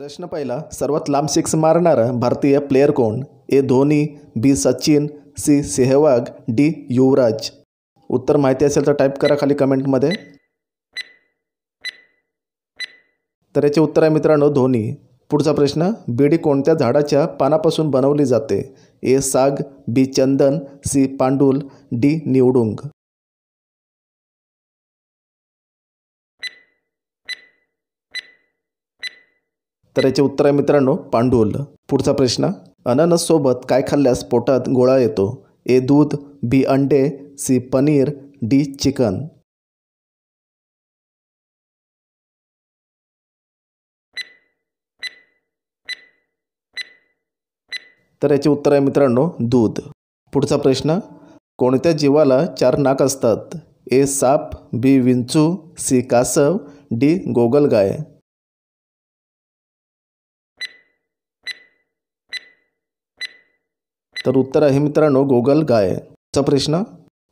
प्रश्न पहिला, सर्वात लांब सिक्स मारणारा भारतीय प्लेयर कोण? ए धोनी, बी सचिन, सी सेहवाग, डी युवराज. उत्तर माहिती असेल तर टाईप करा खाली कमेंटमध्ये. तर याचे उत्तर आहे मित्रांनो धोनी. पुढचा प्रश्न, बीडी कोणत्या झाडाच्या पानापासून बनवली जाते? ए साग, बी चंदन, सी पांडुल, डी निवडुंग. तर याचे उत्तर आहे मित्रांनो पांडुल. पुढचा प्रश्न, अननस सोबत काय खाल्ल्यास पोटात गोळा येतो? ए दूध, बी अंडे, सी पनीर, डी चिकन. तर याचे उत्तर आहे मित्रांनो दूध. पुढचा प्रश्न, कोणत्या जीवाला 4 नाक असतात? ए साप, बी विंचू, सी कासव, डी गोगलगाय. तर उत्तर आहे मित्रांनो गोगलगाय. पुढचा प्रश्न,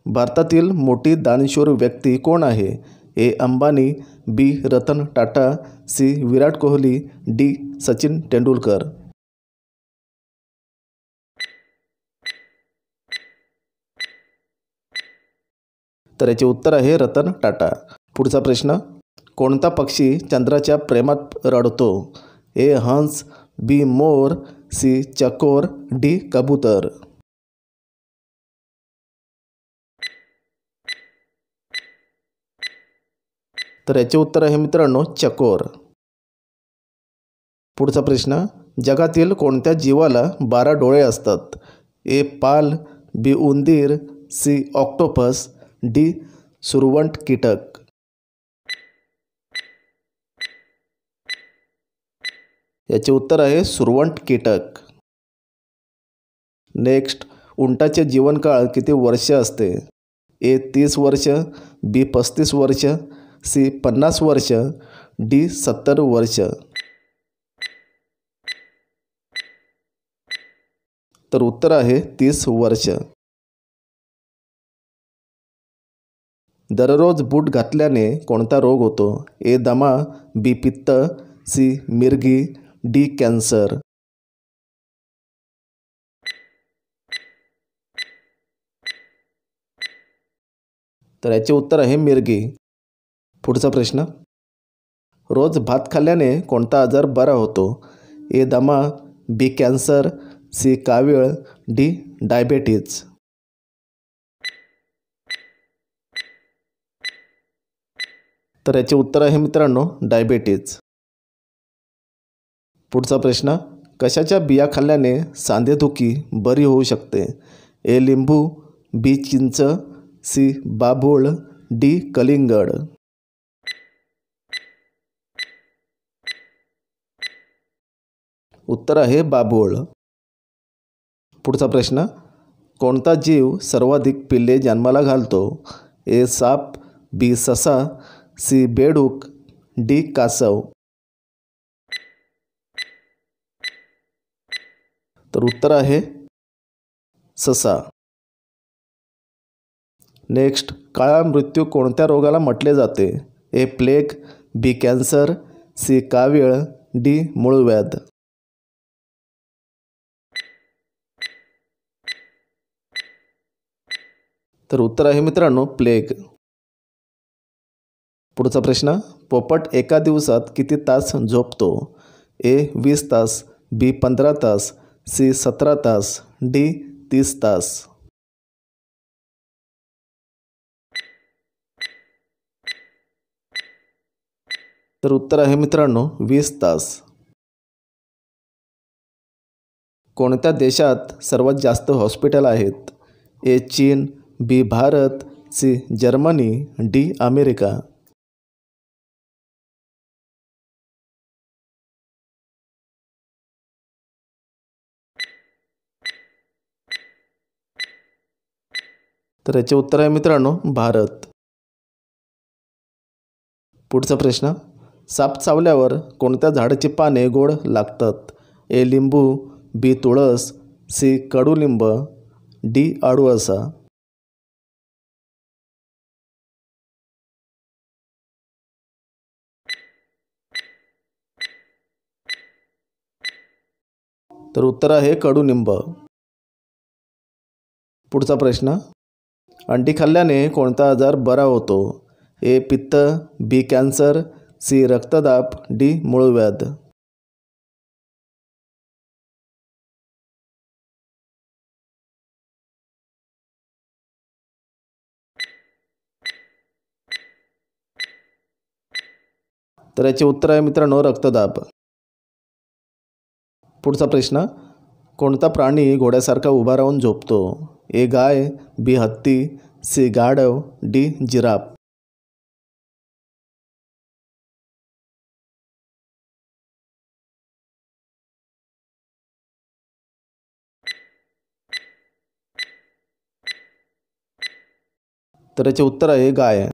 भारतातील मोठी दानशूर व्यक्ती कोण आहे? ए अंबानी, बी रतन टाटा, सी विराट कोहली, डी सचिन तेंडुलकर. तर याचे उत्तर आहे रतन टाटा. पुढचा प्रश्न, कोणता पक्षी चंद्राच्या प्रेमात रडतो? ए हंस, बी मोर, सी चकोर, डी कबूतर. तर याचे उत्तर आहे मित्रांनो चकोर. पुढचा प्रश्न, जगातील कोणत्या जीवाला 12 डोळे असतात? ए पाल, बी उंदीर, सी ऑक्टोपस, डी सुरवंट कीटक. याचे उत्तर आहे सुरवंट कीटक. नेक्स्ट, उंटाचे जीवनकाळ किती वर्ष असते? ए 30 वर्ष, बी 35 वर्ष, सी 50 वर्ष, डी 70 वर्ष. तर उत्तर आहे 30 वर्ष. दररोज बूट घातल्याने कोणता रोग होतो? ए दमा, बी पित्त, सी मिरगी, डी कॅन्सर. तर याचे उत्तर आहे मिरगी. पुढचा प्रश्न, रोज भात खाल्ल्याने कोणता आजार बरा होतो? ए दमा, बी कॅन्सर, सी कावीळ, डी डायबेटीज. तर याचे उत्तर आहे मित्रांनो डायबेटीज. पुढचा प्रश्न, कशाच्या बिया खाल्ल्याने सांधेदुखी बरी होऊ शकते? ए लिंबू, बी चिंच, सी बाभूळ, डी कलिंगड. उत्तर आहे बाभूळ. पुढचा प्रश्न, कोणता जीव सर्वाधिक पिल्ले जन्माला घालतो? ए साप, बी ससा, सी बेडूक, डी कासव. तर उत्तर आहे ससा. नेक्स्ट, काळा मृत्यू कोणत्या रोगाला म्हटले जाते? ए प्लेग, बी कॅन्सर, सी कावीळ, डी मूळव्याध. तर उत्तर आहे मित्रांनो प्लेग. पुढचा प्रश्न, पोपट एका दिवसात किती तास झोपतो? ए 20 तास, बी 15 तास, सी 17 तास, डी 30 तास. तर उत्तर आहे मित्रांनो 20 तास. कोणत्या देशात सर्वात जास्त हॉस्पिटल आहेत? ए चीन, B Bharat, C Germany, D America. तर याचे उत्तर आहे मित्रांनो भारत. पुढचा प्रश्न, साप चावल्यावर कोणत्या झाडाची पाने गोड लागतात? ए लिंबू, बी तुळस, सी कडुलिंब, डी आडुळसा. तर उत्तर आहे कडुनिंब. पुढचा प्रश्न, अंडी खाल्ल्याने कोणता आजार बरा होतो? ए पित्त, बी कॅन्सर, सी रक्तदाब, डी मूळव्याध. तर याचे उत्तर आहे मित्रांनो रक्तदाब. पुढचा प्रश्न, कोणता प्राणी घोड्यासारखा उभा राहून झोपतो? ए गाय, बी हत्ती, सी गाढव, डी जिराफ. तर याचे उत्तर आहे गाय.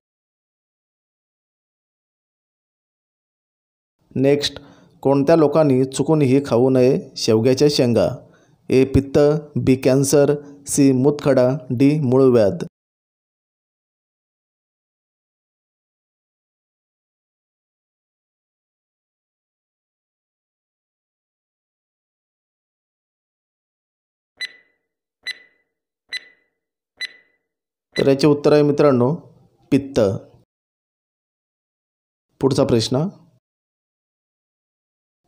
नेक्स्ट, कोणत्या लोकांनी चुकूनही खाऊ नये शेवग्याच्या शेंगा? ए पित्त, बी कॅन्सर, सी मूतखडा, डी मूळव्याध. तर याचे उत्तर आहे मित्रांनो पित्त. पुढचा प्रश्न,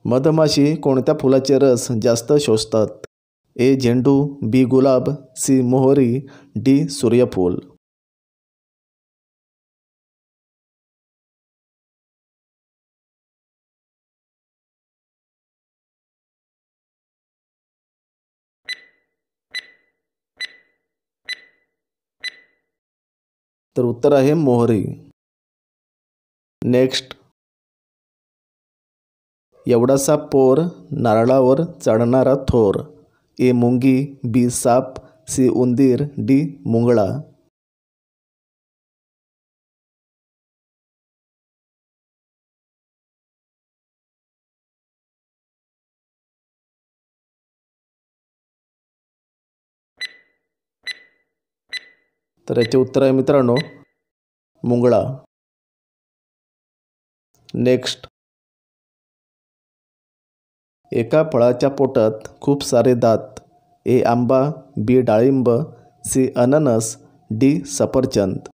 मधमाशी कोणत्या फुलाचे रस जास्त शोषतात? ए झेंडू, बी गुलाब, सी मोहरी, डी सूर्यफूल. तर उत्तर आहे मोहरी. नेक्स्ट, एवढासा पोर नारळावर चढणारा थोर. ए मुंगी, बी साप, सी उंदीर, डी मुंगळा. तर याचे उत्तर आहे मित्रांनो मुंगळा. नेक्स्ट, एका फळाच्या पोटात खूप सारे दात. ए आंबा, बी डाळिंब, सी अननस, डी सफरचंद.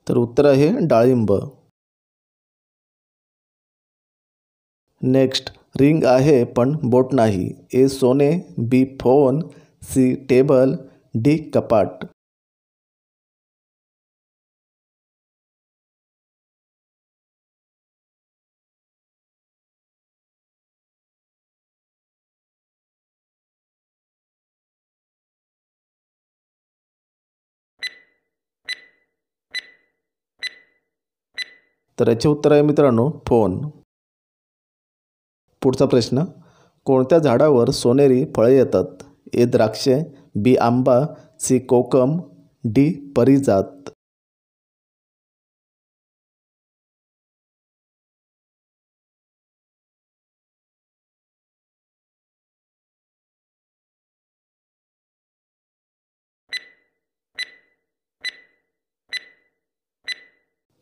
तर उत्तर आहे डाळिंब. नेक्स्ट, रिंग आहे पण बोट नाही. ए सोने, बी फोन, सी टेबल, डी कपाट. तर याचे उत्तर आहे मित्रांनो फोन. पुढचा प्रश्न, कोणत्या झाडावर सोनेरी फळे येतात? ए द्राक्षे, बी आंबा, सी कोकम, डी परिजात.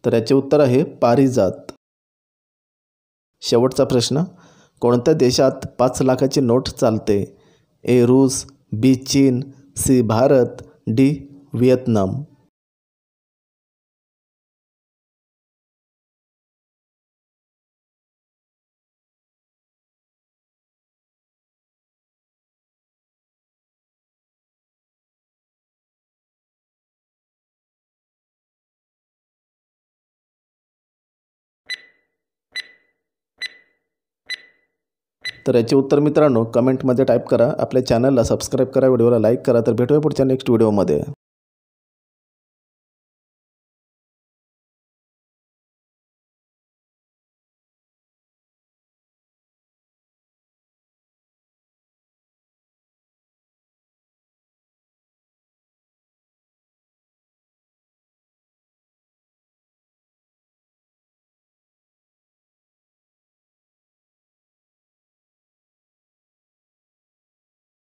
तर याचे उत्तर आहे पारिजात. शेवटचा प्रश्न, कोणत्या देशात 5 लाखाची नोट चालते? ए रूस, बी चीन, सी भारत, डी व्हिएतनाम. तर याचे उत्तर मित्रांनो कमेंटमध्ये टाईप करा. आपल्या चॅनलला सबस्क्राईब करा, व्हिडिओला लाईक करा. तर भेटूया पुढच्या नेक्स्ट व्हिडिओमध्ये.